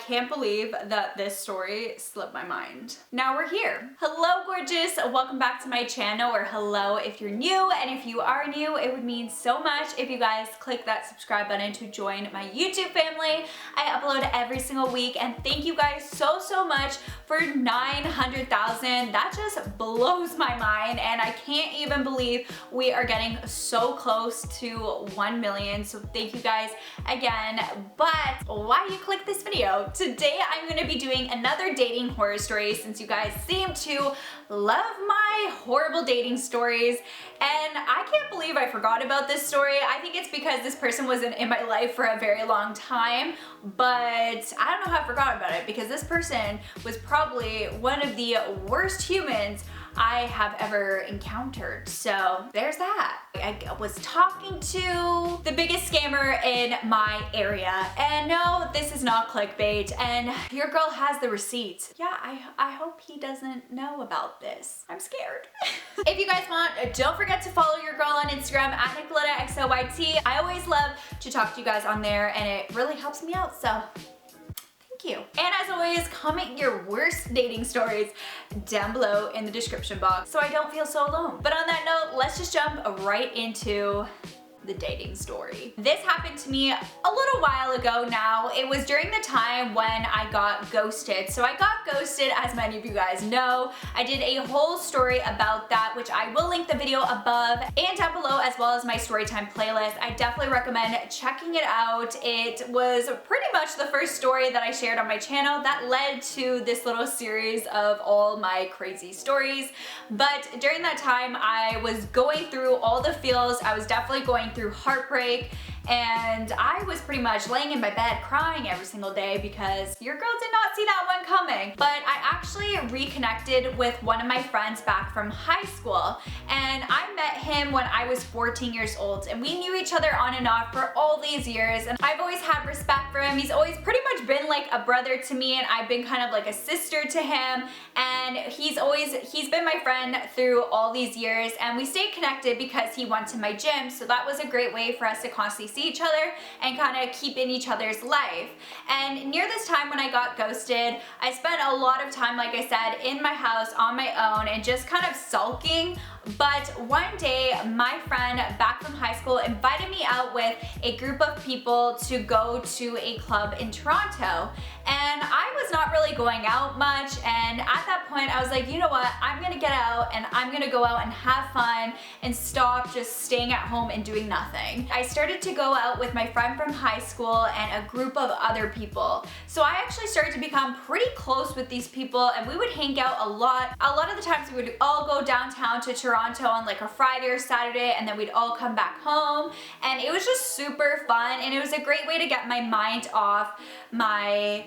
can't believe that this story slipped my mind. Now we're here. Hello gorgeous, welcome back to my channel, or hello if you're new, and if you are new, it would mean so much if you guys click that subscribe button to join my YouTube family. I upload every single week, and thank you guys so much for 900,000. That just blows my mind, and I can't even believe we are getting so close to 1 million, so thank you guys again. But why you click this video? Today I'm going to be doing another dating horror story, since you guys seem to love my horrible dating stories, and I can't believe I forgot about this story. I think it's because this person wasn't in my life for a very long time, but I don't know how I forgot about it, because this person was probably one of the worst humans I have ever encountered. So there's that. I was talking to the biggest scammer in my area, and no, this is not clickbait, and your girl has the receipts. Yeah, I hope he doesn't know about this. I'm scared. If you guys want, don't forget to follow your girl on Instagram at NicolettaXOYT. I always love to talk to you guys on there, and it really helps me out, so thank you. And as always, comment your worst dating stories down below in the description box so I don't feel so alone. But on that note, let's just jump right into the dating story. This happened to me a little while ago now. It was during the time when I got ghosted. So I got ghosted, as many of you guys know. I did a whole story about that, which I will link the video above and down below, as well as my storytime playlist. I definitely recommend checking it out. It was pretty much the first story that I shared on my channel that led to this little series of all my crazy stories. But during that time, I was going through all the feels. I was definitely going through heartbreak, and I was pretty much laying in my bed crying every single day because your girl did not see that one coming. But I actually reconnected with one of my friends back from high school, and I met him when I was 14 years old, and we knew each other on and off for all these years, and I've always had respect for him. He's always pretty much been like a brother to me, and I've been kind of like a sister to him, and he's been my friend through all these years, and we stayed connected because he went to my gym, so that was a great way for us to constantly see each other and kind of keep in each other's life. And near this time when I got ghosted, I spent a lot of time, like I said, in my house on my own and just kind of sulking. But one day, my friend back from high school invited me out with a group of people to go to a club in Toronto. And I was not really going out much, and at that point I was like, you know what, I'm gonna get out and I'm gonna go out and have fun and stop just staying at home and doing nothing. I started to go out with my friend from high school and a group of other people. So I actually started to become pretty close with these people, and we would hang out a lot. A lot of the times we would all go downtown to Toronto on like a Friday or Saturday, and then we'd all come back home, and it was just super fun, and it was a great way to get my mind off my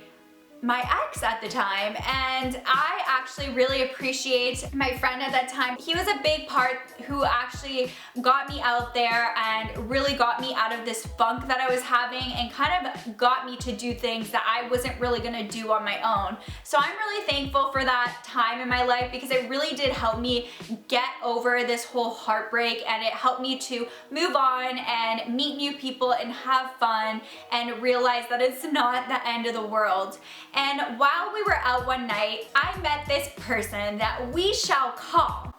ex at the time. And I actually really appreciate my friend at that time. He was a big part who actually got me out there and really got me out of this funk that I was having, and kind of got me to do things that I wasn't really gonna do on my own. So I'm really thankful for that time in my life, because it really did help me get over this whole heartbreak, and it helped me to move on and meet new people and have fun and realize that it's not the end of the world. And while we were out one night, I met this person that we shall call,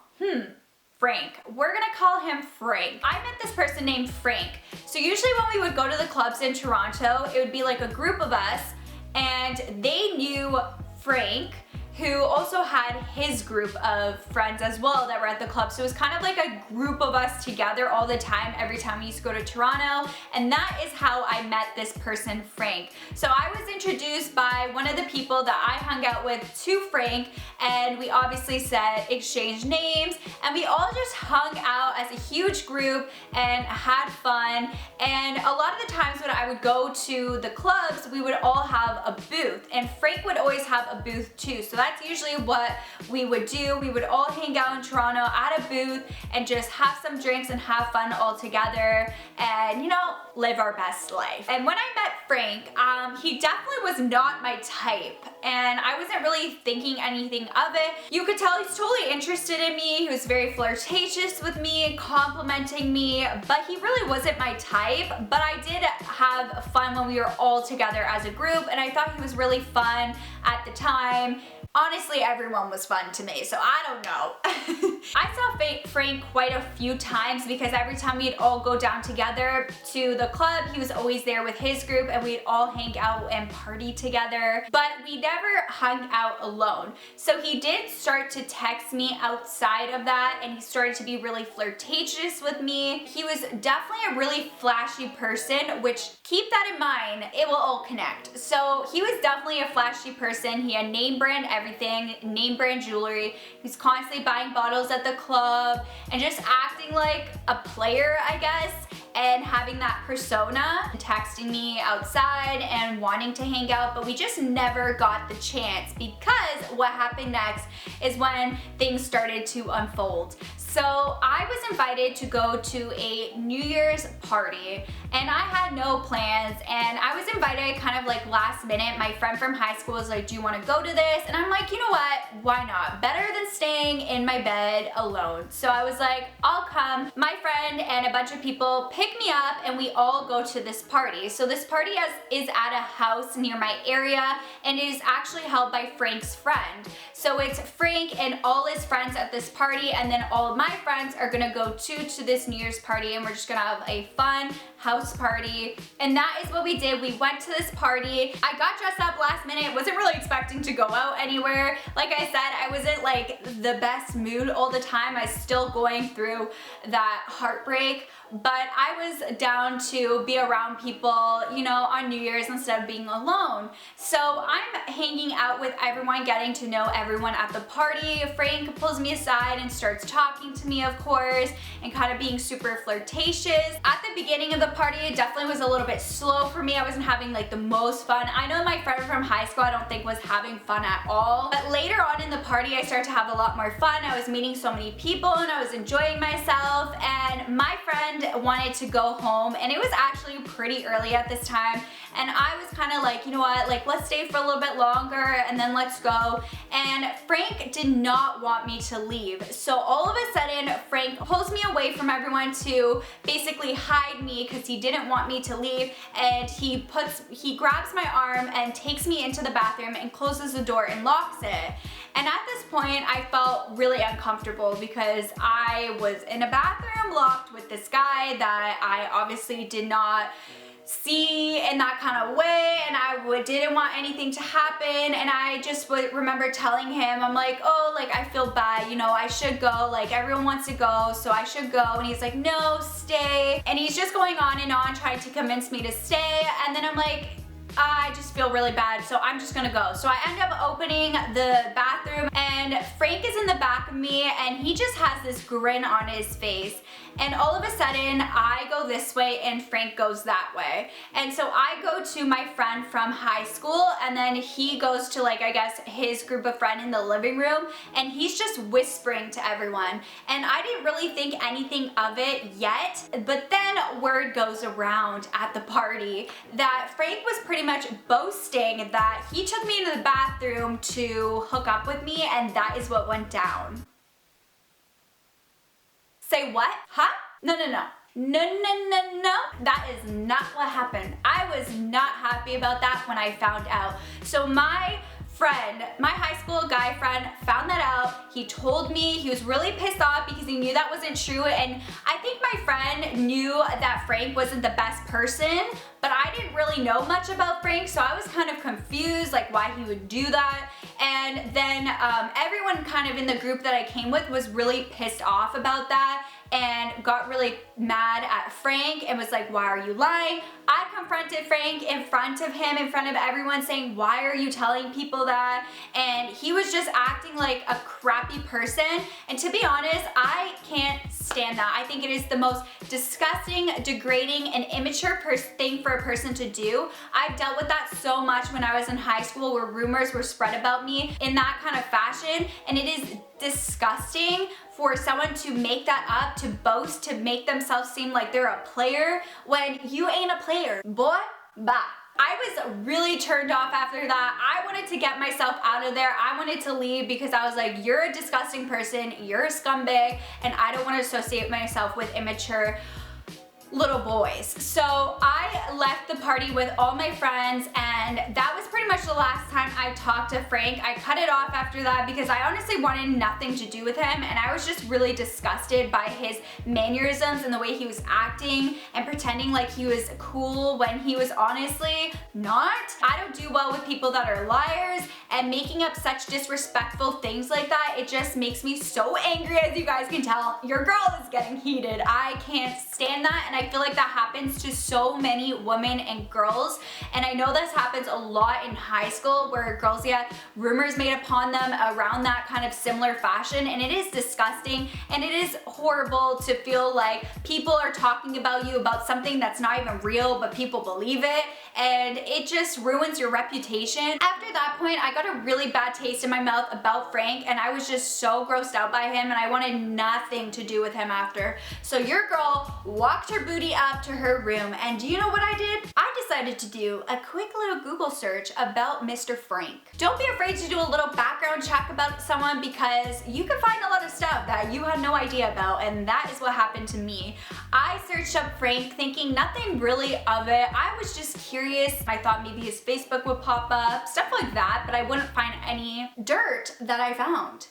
Frank. We're gonna call him Frank. I met this person named Frank. So usually when we would go to the clubs in Toronto, it would be like a group of us, and they knew Frank, who also had his group of friends as well that were at the club. So it was kind of like a group of us together all the time, every time we used to go to Toronto. And that is how I met this person, Frank. So I was introduced by one of the people that I hung out with to Frank, and we obviously exchanged names, and we all just hung out as a huge group and had fun. And a lot of the times when I would go to the clubs, we would all have a booth, and Frank would always have a booth too. So that that's usually what we would do. We would all hang out in Toronto at a booth and just have some drinks and have fun all together and, you know, live our best life. And when I met Frank, he definitely was not my type, and I wasn't really thinking anything of it. You could tell he's totally interested in me. He was very flirtatious with me, complimenting me, but he really wasn't my type. But I did have fun when we were all together as a group, and I thought he was really fun at the time. Honestly, everyone was fun to me, so I don't know. I saw Frank quite a few times because every time we'd all go down together to the club, he was always there with his group and we'd all hang out and party together, but we never hung out alone. So he did start to text me outside of that, and he started to be really flirtatious with me. He was definitely a really flashy person, which, keep that in mind, it will all connect. So he was definitely a flashy person. He had name brand everything, name brand jewelry. He's constantly buying bottles at the club and just acting like a player, I guess, and having that persona, texting me outside and wanting to hang out, but we just never got the chance because what happened next is when things started to unfold. So I was invited to go to a New Year's party, and I had no plans, and I was invited kind of like last minute. My friend from high school was like, do you want to go to this? And I'm like, you know what, why not? Better than staying in my bed alone. So I was like, I'll come. My friend and a bunch of people pick me up and we all go to this party. So this party is at a house near my area, and it is actually held by Frank's friend. So it's Frank and all his friends at this party, and then all of my friends are gonna go to this New Year's party, and we're just gonna have a fun house party. And that is what we did. We went to this party. I got dressed up last minute. Wasn't really expecting to go out anywhere. Like I said, I wasn't like the best mood all the time. I was still going through that heartbreak, but I was down to be around people, you know, on New Year's instead of being alone. So I'm hanging out with everyone, getting to know everyone at the party. Frank pulls me aside and starts talking to me, of course, and kind of being super flirtatious. At the beginning of the party, it definitely was a little bit slow for me. I wasn't having like the most fun. I know my friend from high school, I don't think was having fun at all. But later on in the party, I started to have a lot more fun. I was meeting so many people and I was enjoying myself, and my friend wanted to go home, and it was actually pretty early at this time, and I was kind of like, you know what, like let's stay for a little bit longer and then let's go. And Frank did not want me to leave, so all of a sudden Frank pulls me away from everyone to basically hide me because he didn't want me to leave, and he grabs my arm and takes me into the bathroom and closes the door and locks it. And at this point, I felt really uncomfortable because I was in a bathroom locked with this guy that I obviously did not see in that kind of way, and I didn't want anything to happen. And I just would remember telling him, I'm like, oh, like I feel bad, you know, I should go, like everyone wants to go, so I should go. And he's like, no, stay. And he's just going on and on trying to convince me to stay, and then I'm like, I just feel really bad, so I'm just gonna go. So I end up opening the bathroom, and Frank is in the back of me, and he just has this grin on his face. And all of a sudden, I go this way and Frank goes that way. And so I go to my friend from high school, and then he goes to, like, I guess his group of friends in the living room, and he's just whispering to everyone. And I didn't really think anything of it yet, but then word goes around at the party that Frank was pretty much boasting that he took me into the bathroom to hook up with me, and that is what went down. Say what? Huh? No. That is not what happened. I was not happy about that when I found out. So my friend, my high school guy friend, found that out. He told me. He was really pissed off because he knew that wasn't true, and I think my friend knew that Frank wasn't the best person, but I didn't really know much about Frank, so I was kind of confused, like why he would do that. And then everyone kind of in the group that I came with was really pissed off about that. and got really mad at Frank and was like, why are you lying? I confronted Frank in front of him, in front of everyone, saying, why are you telling people that? And he was just acting like a crappy person. And to be honest, I can't stand that. I think it is the most disgusting, degrading, and immature thing for a person to do. I've dealt with that so much when I was in high school, where rumors were spread about me in that kind of fashion, and it is disgusting for someone to make that up, to boast, to make themselves seem like they're a player when you ain't a player, boy. Bye. I was really turned off after that. I wanted to get myself out of there. I wanted to leave because I was like, you're a disgusting person, you're a scumbag, and I don't want to associate myself with immature little boys. So I left the party with all my friends, and that was pretty much the last time I talked to Frank. I cut it off after that because I honestly wanted nothing to do with him, and I was just really disgusted by his mannerisms and the way he was acting and pretending like he was cool when he was honestly not. I don't do well with people that are liars and making up such disrespectful things like that. It just makes me so angry. As you guys can tell, your girl is getting heated. I can't stand that, and I feel like that happens to so many women and girls. And I know this happens a lot in high school, where girls get rumors made upon them around that kind of similar fashion, and it is disgusting, and it is horrible to feel like people are talking about you about something that's not even real, but people believe it, and it just ruins your reputation. After that point, I got a really bad taste in my mouth about Frank, and I was just so grossed out by him, and I wanted nothing to do with him after. So your girl walked her booty up to her room, and do you know what I did? I decided to do a quick little Google search about Mr. Frank. Don't be afraid to do a little background check about someone, because you can find a lot of stuff that you had no idea about, and that is what happened to me. I searched up Frank thinking nothing really of it. I was just curious. I thought maybe his Facebook would pop up, stuff like that, but I wouldn't find any dirt that I found.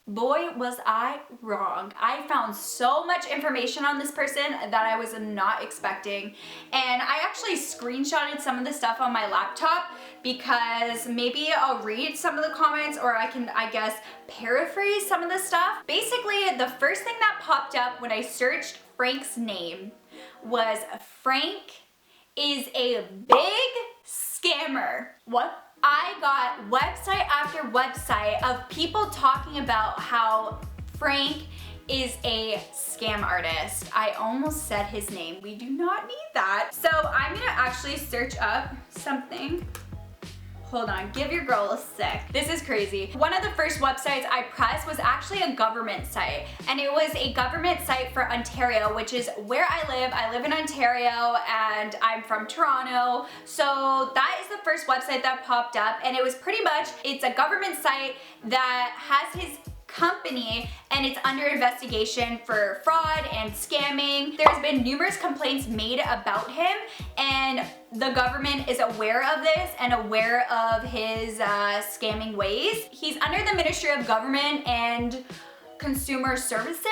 Boy, was I wrong. I found so much information on this person that I was not expecting. And I actually screenshotted some of the stuff on my laptop, because maybe I'll read some of the comments, or I can, I guess, paraphrase some of the stuff. Basically, the first thing that popped up when I searched Frank's name was, Frank is a big scammer. What? I got website after website of people talking about how Frank is a scam artist. I almost said his name. We do not need that. So I'm gonna actually search up something. Hold on, give your girl a sec. This is crazy. One of the first websites I pressed was actually a government site, and it was a government site for Ontario, which is where I live. I live in Ontario, and I'm from Toronto. So that is the first website that popped up, and it was pretty much, it's a government site that has his company, and it's under investigation for fraud and scamming. There's been numerous complaints made about him, and the government is aware of this and aware of his scamming ways. He's under the Ministry of Government and Consumer Services.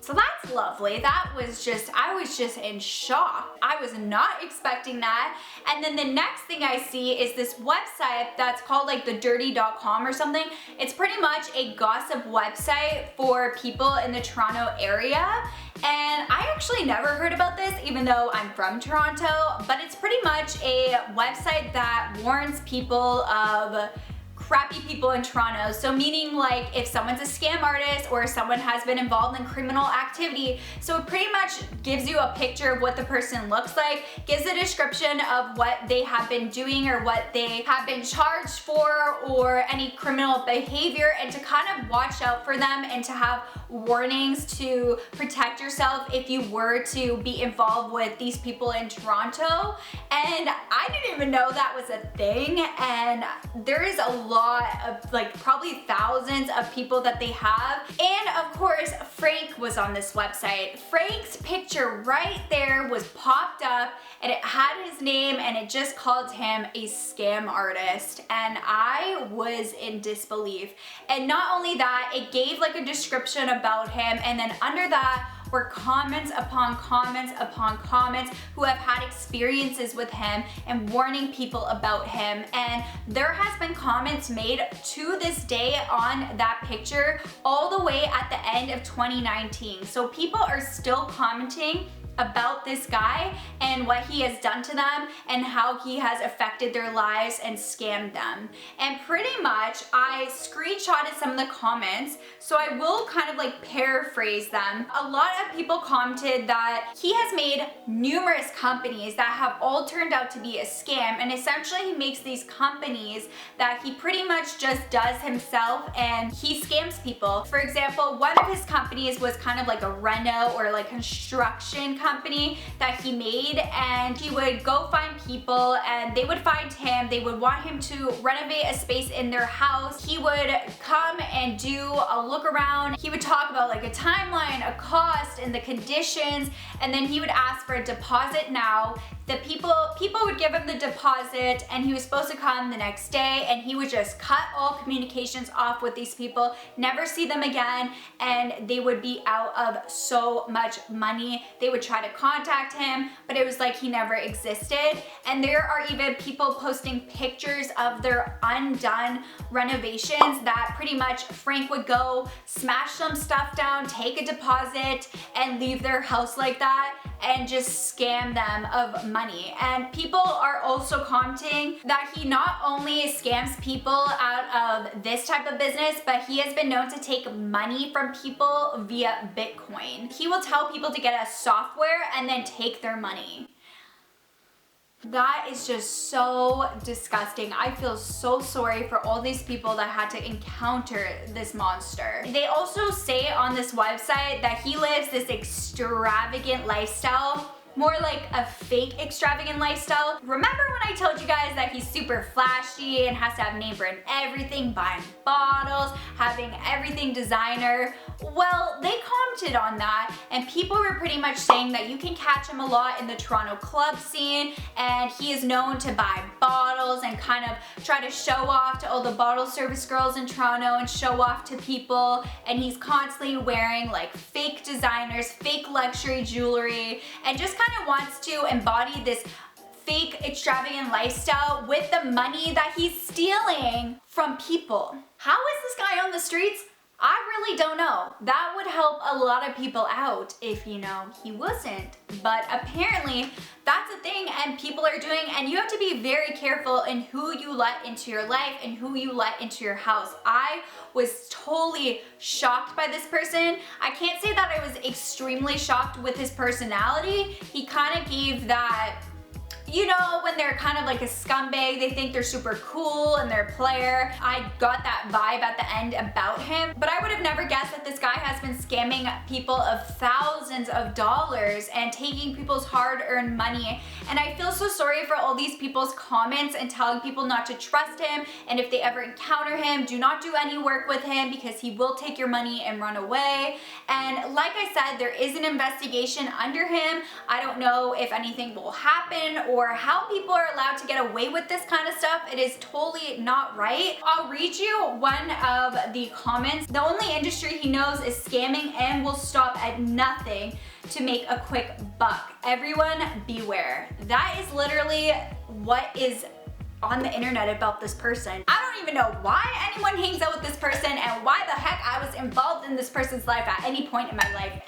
So that's lovely. That was just, I was just in shock. I was not expecting that. And then the next thing I see is this website that's called like thedirty.com or something. It's pretty much a gossip website for people in the Toronto area. And I actually never heard about this, even though I'm from Toronto, but it's pretty much a website that warns people of crappy people in Toronto. So meaning like if someone's a scam artist or someone has been involved in criminal activity. So it pretty much gives you a picture of what the person looks like, gives a description of what they have been doing or what they have been charged for, or any criminal behavior, and to kind of watch out for them and to have warnings to protect yourself if you were to be involved with these people in Toronto. And I didn't even know that was a thing, and there is a lot of, like, probably thousands of people that they have. And of course, Frank was on this website. Frank's picture right there was popped up, and it had his name, and it just called him a scam artist. And I was in disbelief. And not only that, it gave like a description about him, and then under that were comments upon comments upon comments who have had experiences with him and warning people about him. And there has been comments made to this day on that picture all the way at the end of 2019. So people are still commenting about this guy and what he has done to them and how he has affected their lives and scammed them. And pretty much I screenshotted some of the comments, so I will kind of like paraphrase them. A lot of people commented that he has made numerous companies that have all turned out to be a scam, and essentially he makes these companies that he pretty much just does himself and he scams people. For example, one of his companies was kind of like a reno or like construction company that he made, and he would go find people and they would find him. They would want him to renovate a space in their house. He would come and do a look around. He would talk about like a timeline, a cost, and the conditions, and then he would ask for a deposit now. The people would give him the deposit, and he was supposed to come the next day, and he would just cut all communications off with these people, never see them again, and they would be out of so much money. They would try to contact him, but it was like he never existed. And there are even people posting pictures of their undone renovations that pretty much Frank would go smash some stuff down, take a deposit, and leave their house like that and just scam them of money. And people are also commenting that he not only scams people out of this type of business, but he has been known to take money from people via Bitcoin. He will tell people to get a software and then take their money. That is just so disgusting. I feel so sorry for all these people that had to encounter this monster. They also say on this website that he lives this extravagant lifestyle, more like a fake extravagant lifestyle. Remember when I told you guys that he's super flashy and has to have name brand everything, buying bottles, having everything designer? Well, they commented on that, and people were pretty much saying that you can catch him a lot in the Toronto club scene, and he is known to buy bottles and kind of try to show off to all the bottle service girls in Toronto and show off to people, and he's constantly wearing like fake designers, fake luxury jewelry, and just kind of wants to embody this fake extravagant lifestyle with the money that he's stealing from people. How is this guy on the streets? I really don't know. That would help a lot of people out if, you know, he wasn't. But apparently that's a thing and people are doing, and you have to be very careful in who you let into your life and who you let into your house. I was totally shocked by this person. I can't say that I was extremely shocked with his personality. He kind of gave that, you know, when they're kind of like a scumbag, they think they're super cool and they're a player. I got that vibe at the end about him, but I would have never guessed that this guy has been scamming people of thousands of dollars and taking people's hard-earned money. And I feel so sorry for all these people's comments and telling people not to trust him, and if they ever encounter him, do not do any work with him because he will take your money and run away. And like I said, there is an investigation under him. I don't know if anything will happen or how people are allowed to get away with this kind of stuff. It is totally not right. I'll read you one of the comments. The only industry he knows is scamming and will stop at nothing to make a quick buck. Everyone beware. That is literally what is on the internet about this person. I don't even know why anyone hangs out with this person and why the heck I was involved in this person's life at any point in my life.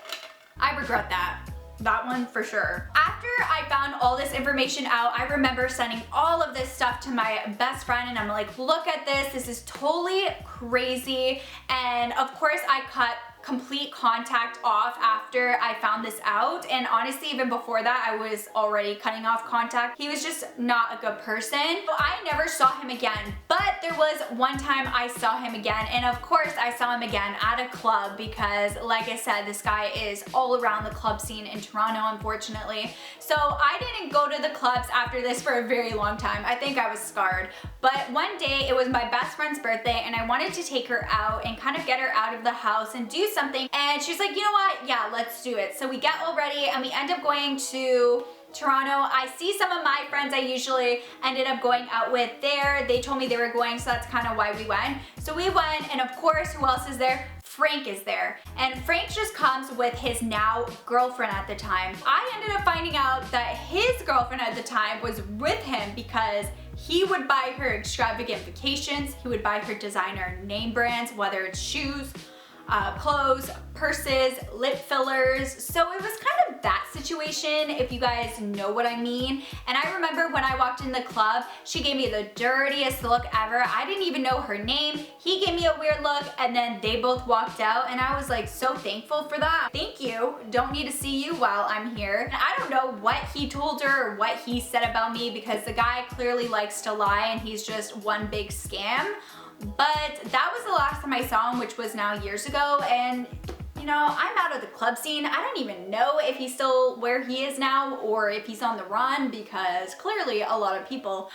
I regret that. That one for sure. After I found all this information out, I remember sending all of this stuff to my best friend, and I'm like, look at this. This is totally crazy. And of course I cut complete contact off after I found this out, and honestly even before that I was already cutting off contact. He was just not a good person. So I never saw him again, but there was one time I saw him again, and of course I saw him again at a club because like I said, this guy is all around the club scene in Toronto, unfortunately. So I didn't go to the clubs after this for a very long time. I think I was scarred. But one day it was my best friend's birthday and I wanted to take her out and kind of get her out of the house and do something, and she's like, you know what, yeah, let's do it. So we get all ready and we end up going to Toronto. I see some of my friends I usually ended up going out with there. They told me they were going, so that's kind of why we went. So we went, and of course, who else is there? Frank is there. And Frank just comes with his now girlfriend at the time. I ended up finding out that his girlfriend at the time was with him because he would buy her extravagant vacations. He would buy her designer name brands, whether it's shoes, clothes, purses, lip fillers. So it was kind of that situation, if you guys know what I mean. And I remember when I walked in the club, she gave me the dirtiest look ever. I didn't even know her name. He gave me a weird look, and then they both walked out, and I was like so thankful for that. Thank you. Don't need to see you while I'm here. And I don't know what he told her or what he said about me, because the guy clearly likes to lie and he's just one big scam. But that was the last time I saw him, which was now years ago, and you know, I'm out of the club scene. I don't even know if he's still where he is now or if he's on the run, because clearly a lot of people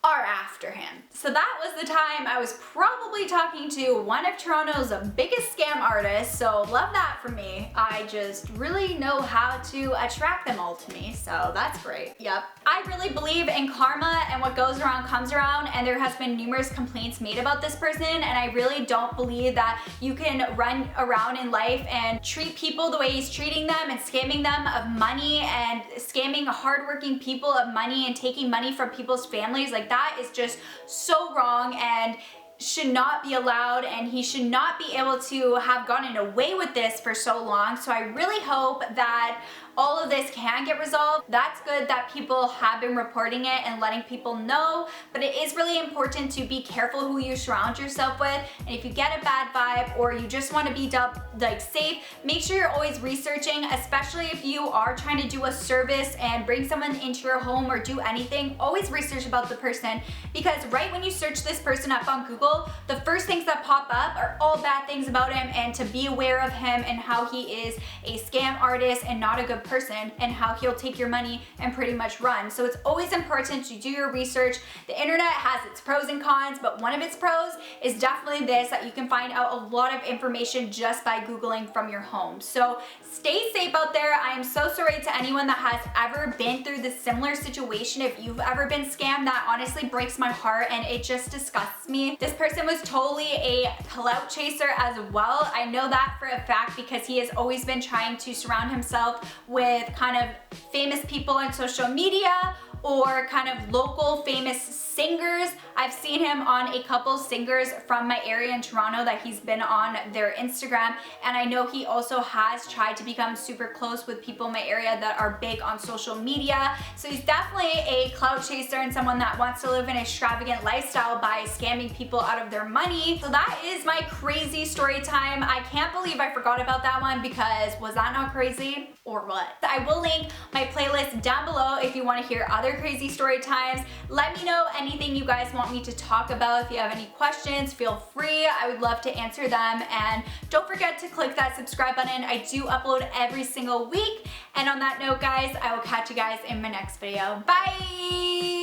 are after him. So that was the time I was probably talking to one of Toronto's biggest scam artists, so love that for me. I just really know how to attract them all to me, so that's great. Yep. I really believe in karma, and what goes around comes around, and there has been numerous complaints made about this person, and I really don't believe that you can run around in life and treat people the way he's treating them and scamming them of money and scamming hardworking people of money and taking money from people's families. Like, that is just so wrong and should not be allowed, and he should not be able to have gotten away with this for so long. So I really hope that all of this can get resolved. That's good that people have been reporting it and letting people know, but it is really important to be careful who you surround yourself with. And if you get a bad vibe or you just want to be like safe, make sure you're always researching, especially if you are trying to do a service and bring someone into your home or do anything. Always research about the person, because right when you search this person up on Google, the first things that pop up are all bad things about him, and to be aware of him and how he is a scam artist and not a good person, and how he'll take your money and pretty much run. So it's always important to do your research. The internet has its pros and cons, but one of its pros is definitely this, that you can find out a lot of information just by Googling from your home. So stay safe out there. I am so sorry to anyone that has ever been through this similar situation. If you've ever been scammed, that honestly breaks my heart and it just disgusts me. This person was totally a clout chaser as well. I know that for a fact because he has always been trying to surround himself with kind of famous people on social media or kind of local famous singers. I've seen him on a couple singers from my area in Toronto that he's been on their Instagram, and I know he also has tried to become super close with people in my area that are big on social media. So he's definitely a clout chaser and someone that wants to live an extravagant lifestyle by scamming people out of their money. So that is my crazy story time. I can't believe I forgot about that one, because was that not crazy or what? I will link my playlist down below if you want to hear other crazy story times. Let me know anything you guys want me to talk about. If you have any questions, feel free. I would love to answer them. And don't forget to click that subscribe button. I do upload every single week. And on that note, guys, I will catch you guys in my next video. Bye!